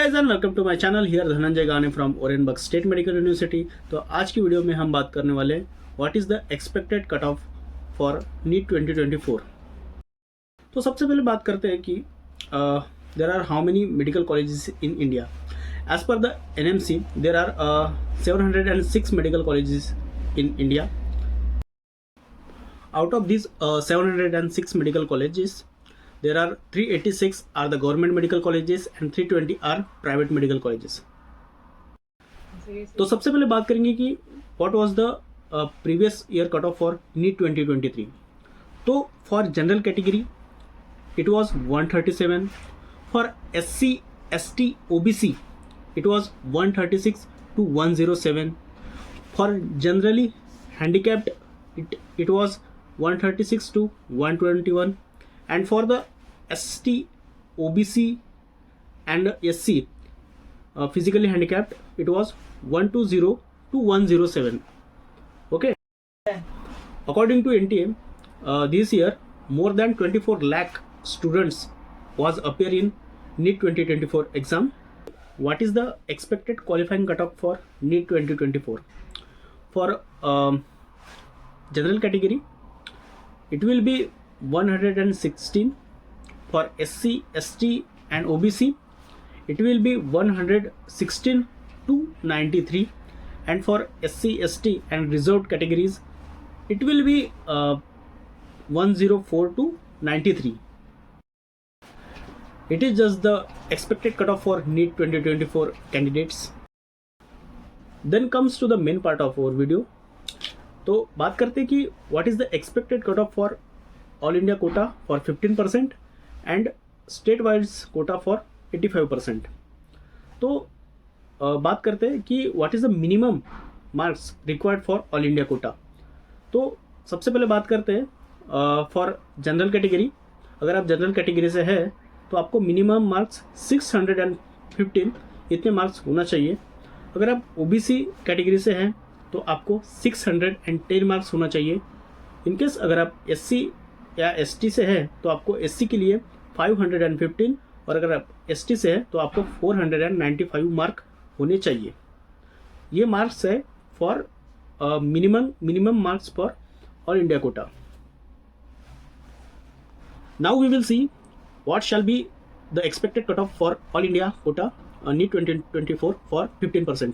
Guys and welcome to my channel. Here Dhananjay Gane from Orenburg state medical university. तो आज की video में हम बात करने वाले हैं what is the expected cut off for NEET 2024। तो सबसे पहले बात करते हैं कि there are how many medical colleges in India. As per the NMC there are 706 medical colleges in India. Out of these 706 medical colleges, there are 386 are the government medical colleges and 320 are private medical colleges. तो सबसे पहले बात करेंगे कि what was the previous year cutoff for NEET 2023. तो for general category it was 137, for SC, ST, OBC it was 136 to 107, for generally handicapped it was 136 to 121, and for the ST, OBC and SC physically handicapped it was 120 to 107. Okay, according to NTA this year more than 24 lakh students was appear in NEET 2024 exam. What is the expected qualifying cutoff for NEET 2024? For general category it will be 116, for SC, ST and OBC it will be 116 to 93, and for SC, ST and reserved categories it will be 104 to 93. It is just the expected cutoff for NEET 2024 candidates. Then comes to the main part of our video. तो बात करते हैं कि what is the expected cut off for all India Kota for 15% and state wise Kota for 85%. तो बात करते हैं कि what is the minimum marks required for all India Kota. तो सबसे पहले बात करते हैं फॉर जनरल कैटेगरी. अगर आप जनरल कैटेगरी से है तो आपको मिनिमम मार्क्स 615 इतने मार्क्स होना चाहिए. अगर आप OBC कैटेगरी से हैं तो आपको 610 मार्क्स होना चाहिए. इनकेस अगर आप SC या ST से हैं तो आपको SC के लिए 515, और अगर आप ST से हैं तो आपको 495 मार्क होने चाहिए. ये मार्क्स है for minimum marks for all India quota. Now we will see what shall be the expected cut off for all India quota NEET 2024 for 15%.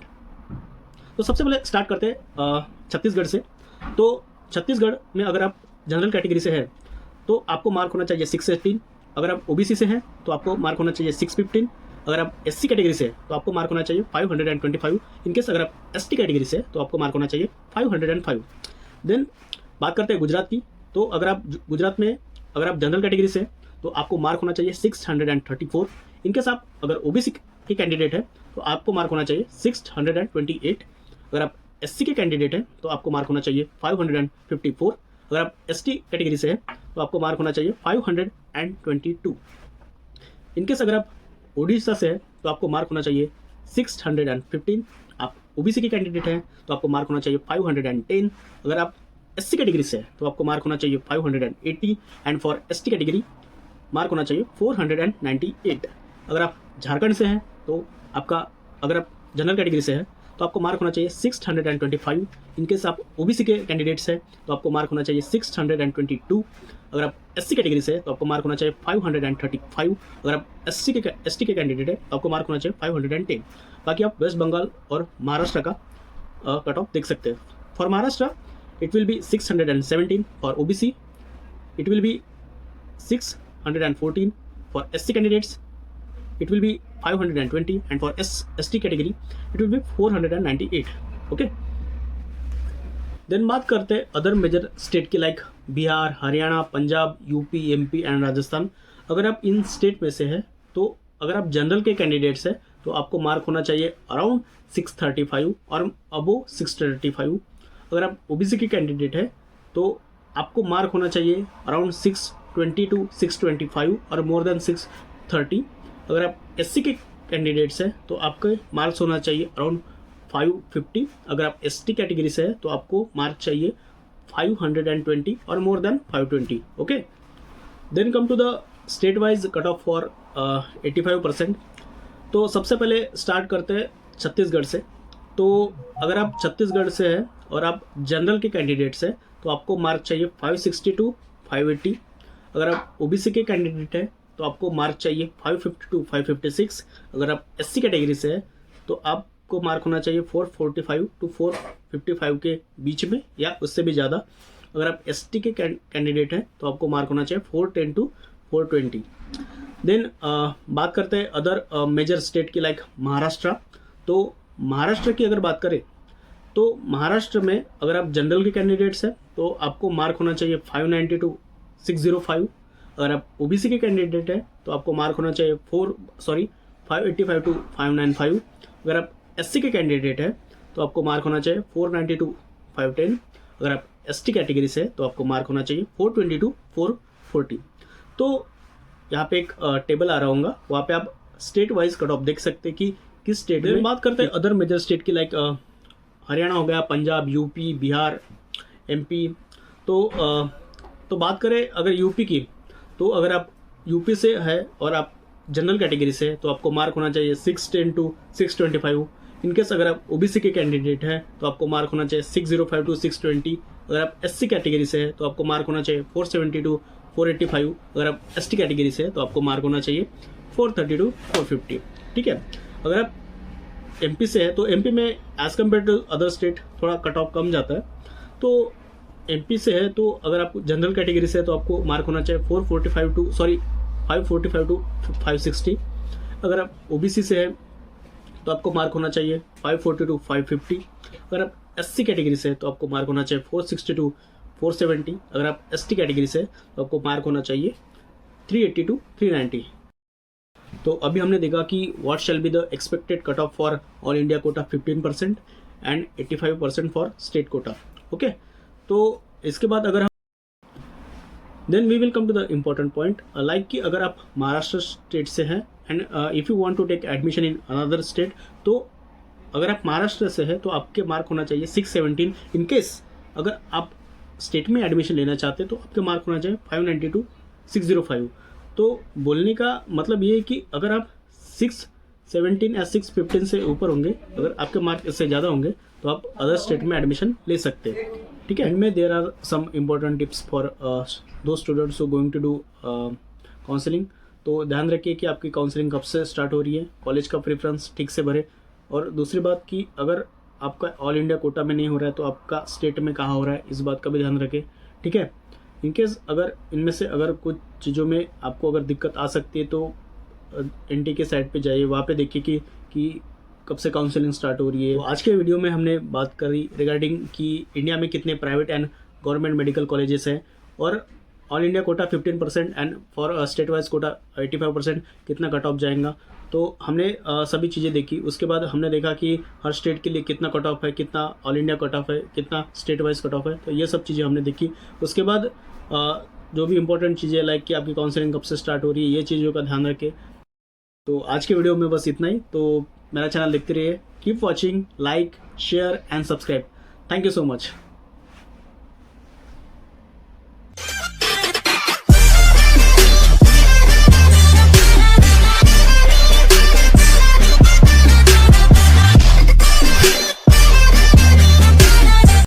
तो सबसे पहले स्टार्ट करते हैं छत्तीसगढ़ से. तो छत्तीसगढ़ में अगर आप जनरल कैटेगरी से हैं तो आपको मार्क होना चाहिए 618. अगर आप OBC से हैं तो आपको मार्क होना चाहिए 615. अगर आप SC कैटेगरी से हैं तो आपको मार्क होना चाहिए 525. इनकेस अगर आप ST कैटेगरी से हैं तो आपको मार्क होना चाहिए 505. देन बात करते हैं गुजरात की. तो अगर आप गुजरात में अगर आप जनरल कैटेगरी से हैं तो आपको मार्क होना चाहिए 634. इनकेस आप अगर OBC के कैंडिडेट है तो आपको मार्क होना चाहिए 628. अगर आप SC के कैंडिडेट हैं तो आपको मार्क होना चाहिए 554. अगर आप ST कैटेगरी से हैं तो आपको मार्क होना चाहिए 522. इनकेस अगर आप ओडिशा से हैं तो आपको मार्क होना चाहिए 615. आप OBC के कैंडिडेट हैं तो आपको मार्क होना चाहिए 510. अगर आप SC कैटेगरी से हैं तो आपको मार्क होना चाहिए 580, and for ST category mark होना चाहिए 498. अगर आप झारखंड से हैं तो आपका अगर आप जनरल कैटेगरी से हैं तो आपको मार्क होना चाहिए 625. इनकेस आप OBC के कैंडिडेट्स हैं तो आपको मार्क होना चाहिए 622. अगर आप SC कैटेगरी से हैं तो आपको मार्क होना चाहिए 535. अगर आप ST के कैंडिडेट हैं तो आपको मार्क होना चाहिए 510. बाकी आप वेस्ट बंगाल और महाराष्ट्र का कट ऑफ देख सकते हैं. For Maharashtra it will be 617. For OBC it will be 614. For SC candidates it will be 520, and for ST category it will be 498. okay, then बात करते हैं अदर मेजर स्टेट की like Bihar, Haryana, Punjab, UP, MP and Rajasthan. अगर आप इन state में से हैं तो अगर आप जनरल के कैंडिडेट्स हैं तो आपको मार्क होना चाहिए अराउंड 635 और अबो 635. अगर आप OBC के कैंडिडेट हैं तो आपको मार्क होना चाहिए अराउंड 620 to 625 और मोर देन 630. अगर आप SC के कैंडिडेट्स हैं तो आपके मार्क्स होना चाहिए अराउंड 550. अगर आप ST कैटेगरी से है तो आपको मार्क चाहिए 520 और more than 520. Okay, then come to the state wise cut off for 85%. तो सबसे पहले स्टार्ट करते हैं छत्तीसगढ़ से। तो अगर आप छत्तीसगढ़ से हैं और आप जनरल के कैंडिडेट्स हैं तो आपको मार्क चाहिए 560 टू 580। अगर आप ओबीसी के कैंडिडेट हैं तो आपको मार्क चाहिए 550 टू 556। अगर आप एससी कैटेगरी से हैं तो आपको मार्क होना चाहिए 445 टू 455 के बीच में या उससे भी ज़्यादा। अगर आप एसटी के कैंडिडेट हैं तो आपको मार्क होना चाहिए 410 टू 420। देन बात करते हैं अदर मेजर स्टेट की लाइक महाराष्ट्र। तो महाराष्ट्र की अगर बात करें तो महाराष्ट्र में अगर आप जनरल के कैंडिडेट्स हैं तो आपको मार्क होना चाहिए 590 टू 605। अगर आप ओबीसी के कैंडिडेट हैं तो आपको मार्क होना चाहिए 585 टू 595। अगर आप एससी के कैंडिडेट हैं तो आपको मार्क होना चाहिए 490 टू 510। अगर आप एसटी कैटेगरी से तो आपको मार्क होना चाहिए 420 टू 440। तो यहाँ पे एक टेबल आ रहा होगा, वहाँ पे आप स्टेट वाइज कट ऑफ देख सकते हैं कि किस स्टेट में। बात करते हैं अदर मेजर स्टेट की लाइक हरियाणा हो गया, पंजाब, यूपी, बिहार, एमपी। तो बात करें अगर यूपी की, तो अगर आप यूपी से है और आप जनरल कैटेगरी से है तो आपको मार्क होना चाहिए 610 टू 625। इनकेस अगर आप ओबीसी के कैंडिडेट हैं तो आपको मार्क होना चाहिए 605 टू 620। अगर आप एससी कैटेगरी से है तो आपको मार्क होना चाहिए 470 टू 485। अगर आप एसटी कैटेगरी से है तो आपको मार्क होना चाहिए 430 टू 450। ठीक है। अगर आप एमपी से है तो एमपी में as compare to other state थोड़ा कट ऑफ कम जाता है। तो एमपी से है तो अगर आप जनरल कैटेगरी से है तो आपको मार्क होना चाहिए 545 टू 560। अगर आप ओबीसी से है तो आपको मार्क होना चाहिए 540 टू 550। अगर आप एससी कैटेगरी से है तो आपको मार्क होना चाहिए 460 टू 470। अगर आप एसटी कैटेगरी से है तो आपको मार्क होना चाहिए 380 टू 390। तो अभी हमने देखा कि what shall be the expected cut off for all India quota 15% and 85% for state quota. Okay, तो इसके बाद अगर हम then we will come to the important point like कि अगर आप महाराष्ट्र स्टेट से हैं and if you want to take admission in another state, तो अगर आप महाराष्ट्र से हैं तो आपके मार्क होना चाहिए 617। इन केस अगर आप स्टेट में एडमिशन लेना चाहते हैं तो आपके मार्क होना चाहिए 590 टू 605। तो बोलने का मतलब ये है कि अगर आप 617 या 615 से ऊपर होंगे, अगर आपके मार्क इससे ज़्यादा होंगे तो आप अदर स्टेट में एडमिशन ले सकते हैं। ठीक है। एंड में there are some important tips for the students who going to do counselling. तो ध्यान रखिए कि आपकी काउंसलिंग कब से स्टार्ट हो रही है, कॉलेज का प्रेफरेंस ठीक से भरे। और दूसरी बात कि अगर आपका ऑल इंडिया कोटा में नहीं हो रहा है तो आपका स्टेट में कहाँ हो रहा है, इस बात का भी ध्यान रखें। ठीक है। इनकेस अगर इनमें से अगर कुछ चीज़ों में आपको अगर दिक्कत आ सकती है तो एनटी के साइट पे जाइए, वहाँ पे देखिए कि कब से काउंसलिंग स्टार्ट हो रही है। तो आज के वीडियो में हमने बात करी रिगार्डिंग कि इंडिया में कितने private and government medical colleges हैं और all India quota 15% and for state wise quota 85% कितना कट ऑफ जाएगा। तो हमने सभी चीज़ें देखी। उसके बाद हमने देखा कि हर स्टेट के लिए कितना कट ऑफ है, कितना ऑल इंडिया कट ऑफ है, कितना स्टेट वाइज कट ऑफ है। तो ये सब चीज़ें हमने देखी। उसके बाद जो भी इंपॉर्टेंट चीज़ें लाइक कि आपकी काउंसलिंग कब से स्टार्ट हो रही है, ये चीज़ों का ध्यान रखें। तो आज के वीडियो में बस इतना ही। तो मेरा चैनल देखते रहिए। Keep watching, like, share and subscribe. Thank you so much.